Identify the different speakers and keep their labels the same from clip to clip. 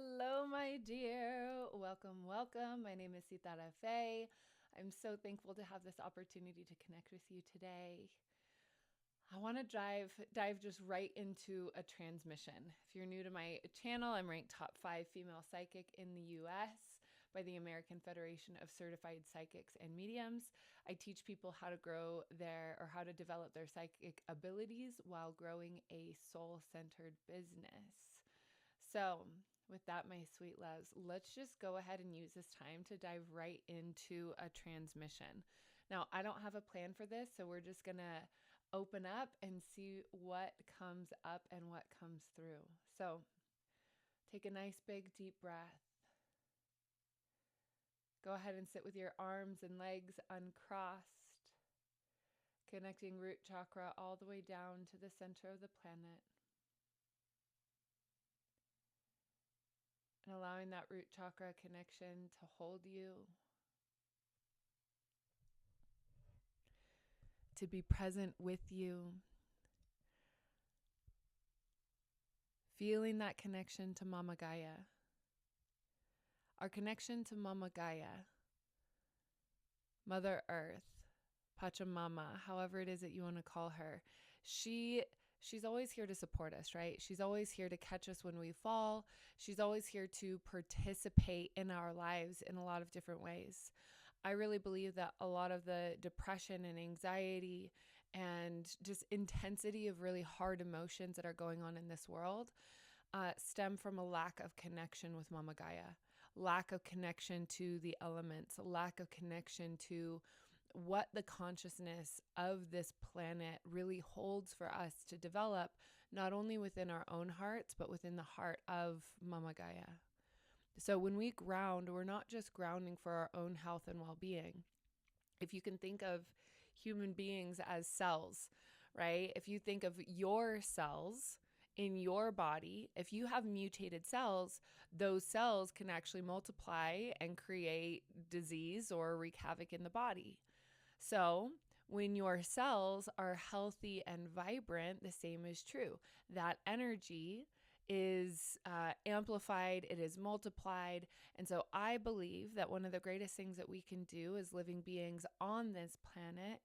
Speaker 1: Hello, my dear. Welcome, welcome. My name is Sitara. I'm so thankful to have this opportunity to connect with you today. I want to dive just right into a transmission. If you're new to my channel, I'm ranked top 5 female psychic in the US by the American Federation of Certified Psychics and Mediums. I teach people how to develop their psychic abilities while growing a soul-centered business. So, with that, my sweet loves, let's just go ahead and use this time to dive right into a transmission. Now, I don't have a plan for this, so we're just going to open up and see what comes up and what comes through. So, take a nice big deep breath. Go ahead and sit with your arms and legs uncrossed, connecting root chakra all the way down to the center of the planet. And allowing that root chakra connection to hold you, to be present with you, feeling that connection to Mama Gaia. Our connection to Mama Gaia, Mother Earth, Pachamama, however it is that you want to call her, she's always here to support us, right? She's always here to catch us when we fall. She's always here to participate in our lives in a lot of different ways. I really believe that a lot of the depression and anxiety and just intensity of really hard emotions that are going on in this world stem from a lack of connection with Mama Gaia, lack of connection to the elements, lack of connection to what the consciousness of this planet really holds for us to develop, not only within our own hearts, but within the heart of Mama Gaia. So when we ground, we're not just grounding for our own health and well-being. If you can think of human beings as cells, right? If you think of your cells in your body, if you have mutated cells, those cells can actually multiply and create disease or wreak havoc in the body. So when your cells are healthy and vibrant, the same is true. That energy is amplified, it is multiplied. And so I believe that one of the greatest things that we can do as living beings on this planet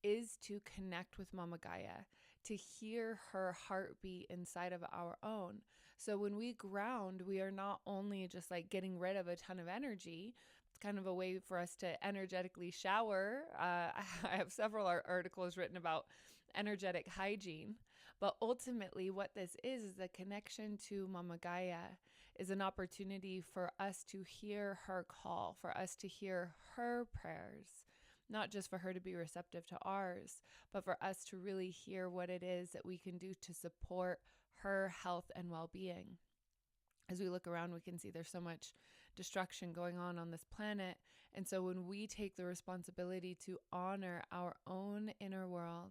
Speaker 1: is to connect with Mama Gaia, to hear her heartbeat inside of our own. So when we ground, we are not only just like getting rid of a ton of energy. It's kind of a way for us to energetically shower. I have several articles written about energetic hygiene, but ultimately what this is the connection to Mama Gaia is an opportunity for us to hear her call, for us to hear her prayers, not just for her to be receptive to ours, but for us to really hear what it is that we can do to support her health and well-being. As we look around, we can see there's so much destruction going on this planet. And so when we take the responsibility to honor our own inner world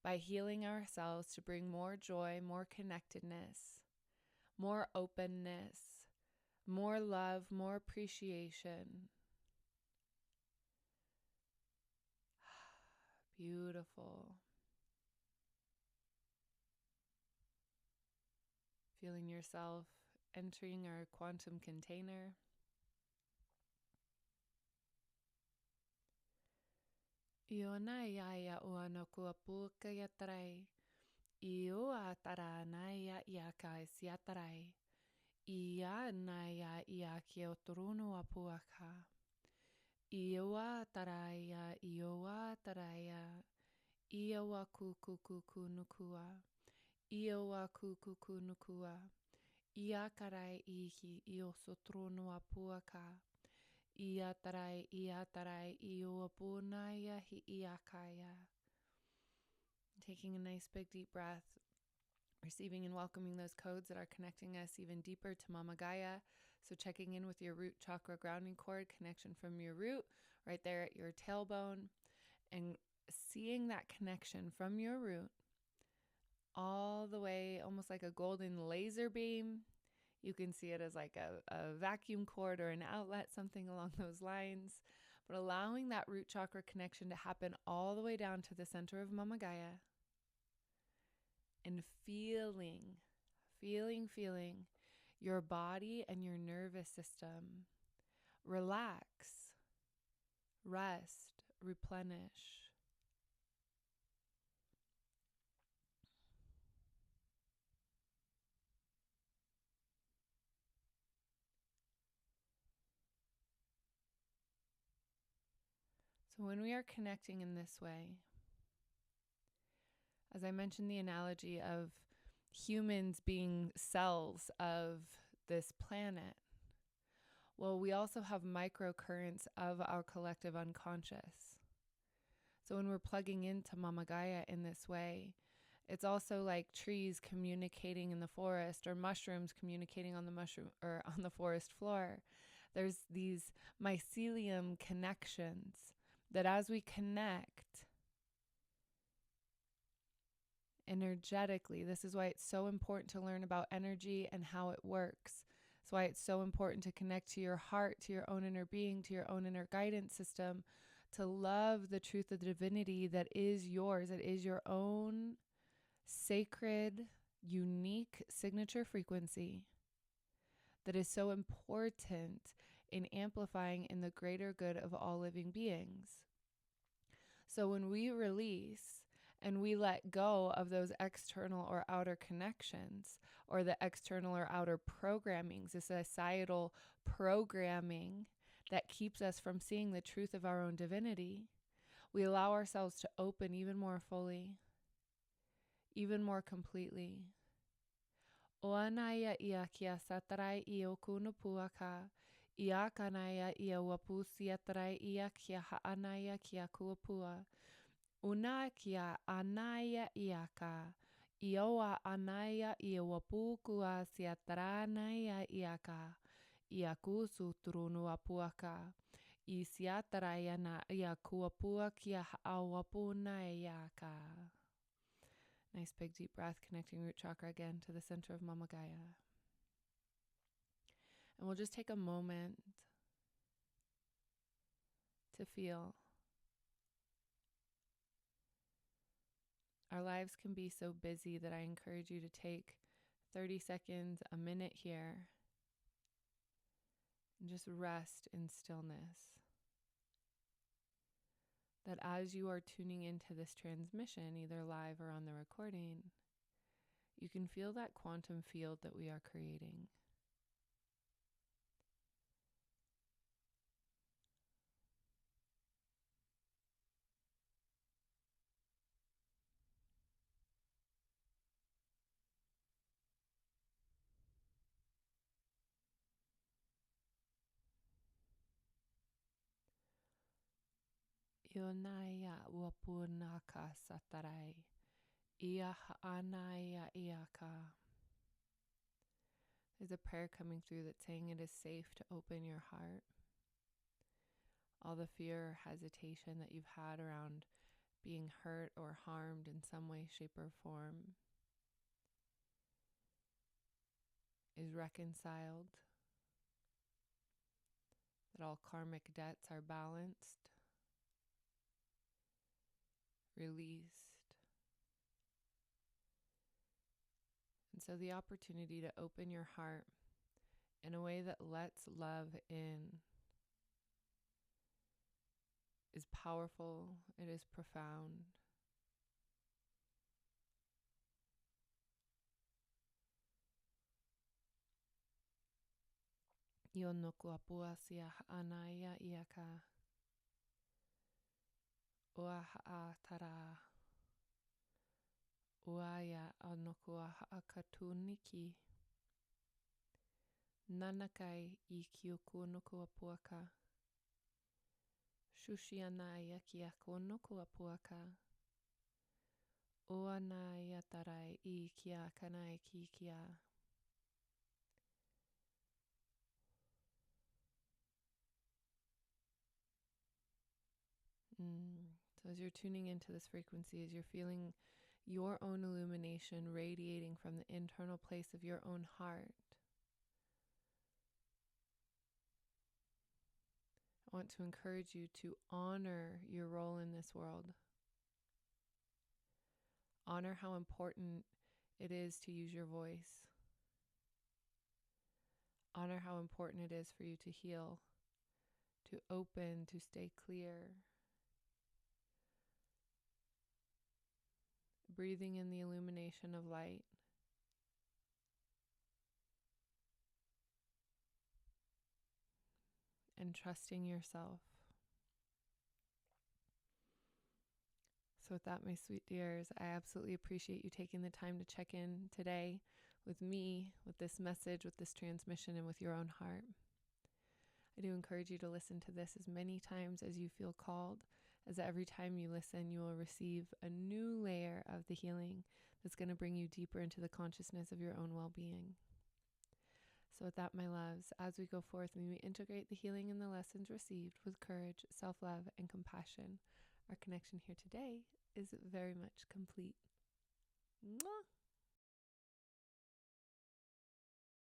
Speaker 1: by healing ourselves to bring more joy, more connectedness, more openness, more love, more appreciation. Beautiful. Feeling yourself entering our quantum container. Iona ya uano kuapuka yatarai. Iua taranaya yaka siatarai. Ia naya iaki otoruno apuaka. Iowa taraya, iowa taraya, iowa kukukuku nukua, iowa kukuku nukua, iakarai ihi iosotrono apuaka, iatarai iowa punaya hi iakaya. Taking a nice big deep breath, receiving and welcoming those codes that are connecting us even deeper to Mama Gaia. So checking in with your root chakra grounding cord, connection from your root right there at your tailbone, and seeing that connection from your root all the way, almost like a golden laser beam. You can see it as like a vacuum cord or an outlet, something along those lines. But allowing that root chakra connection to happen all the way down to the center of Mama Gaia. And feeling your body and your nervous system relax, rest, replenish. So when we are connecting in this way, as I mentioned, the analogy of humans being cells of this planet, well, we also have microcurrents of our collective unconscious. So when we're plugging into Mama Gaia in this way, it's also like trees communicating in the forest or mushrooms communicating on the mushroom or on the forest floor. There's these mycelium connections that as we connect energetically, this is why it's so important to learn about energy and how it works. That's why it's so important to connect to your heart, to your own inner being, to your own inner guidance system, to love the truth of the divinity that is yours. It is your own sacred, unique signature frequency that is so important in amplifying in the greater good of all living beings. So when we release and we let go of those external or outer connections or the external or outer programmings, the societal programming that keeps us from seeing the truth of our own divinity, we allow ourselves to open even more fully, even more completely. Oanaya ia kia satarai i o kunapuaka, ia kanaya ia wapu siatarai ia kia haanaya kia kuapua. Una kia anaya iaka, ioa anaya ia wapu kua siataranaya iaka, iaku sutrunu apuaka. I siataraya na ia kuapua kia haawapu na iaka. Nice big deep breath, connecting root chakra again to the center of Mama Gaia. And we'll just take a moment to feel. Our lives can be so busy that I encourage you to take 30 seconds, a minute here, and just rest in stillness. That as you are tuning into this transmission, either live or on the recording, you can feel that quantum field that we are creating. Ionaya wapunaka satarai, ia haanaya iaka. There's a prayer coming through that's saying it is safe to open your heart. All the fear or hesitation that you've had around being hurt or harmed in some way, shape, or form is reconciled. That all karmic debts are balanced, released. And so the opportunity to open your heart in a way that lets love in is powerful, it is profound. Yonokua sia anaya iaka. Oaha tara. Oaya anokua akatuniki. Nanakai I kyoku nokua puaka. Shushianaya kiako nokua puaka. Oanaya tarai I kia kanai kikia. So as you're tuning into this frequency, as you're feeling your own illumination radiating from the internal place of your own heart, I want to encourage you to honor your role in this world. Honor how important it is to use your voice. Honor how important it is for you to heal, to open, to stay clear. Breathing in the illumination of light. And trusting yourself. So with that, my sweet dears, I absolutely appreciate you taking the time to check in today with me, with this message, with this transmission, and with your own heart. I do encourage you to listen to this as many times as you feel called, as every time you listen, you will receive a new layer of the healing that's going to bring you deeper into the consciousness of your own well-being. So with that, my loves, as we go forth, may we integrate the healing and the lessons received with courage, self-love, and compassion. Our connection here today is very much complete. Mwah!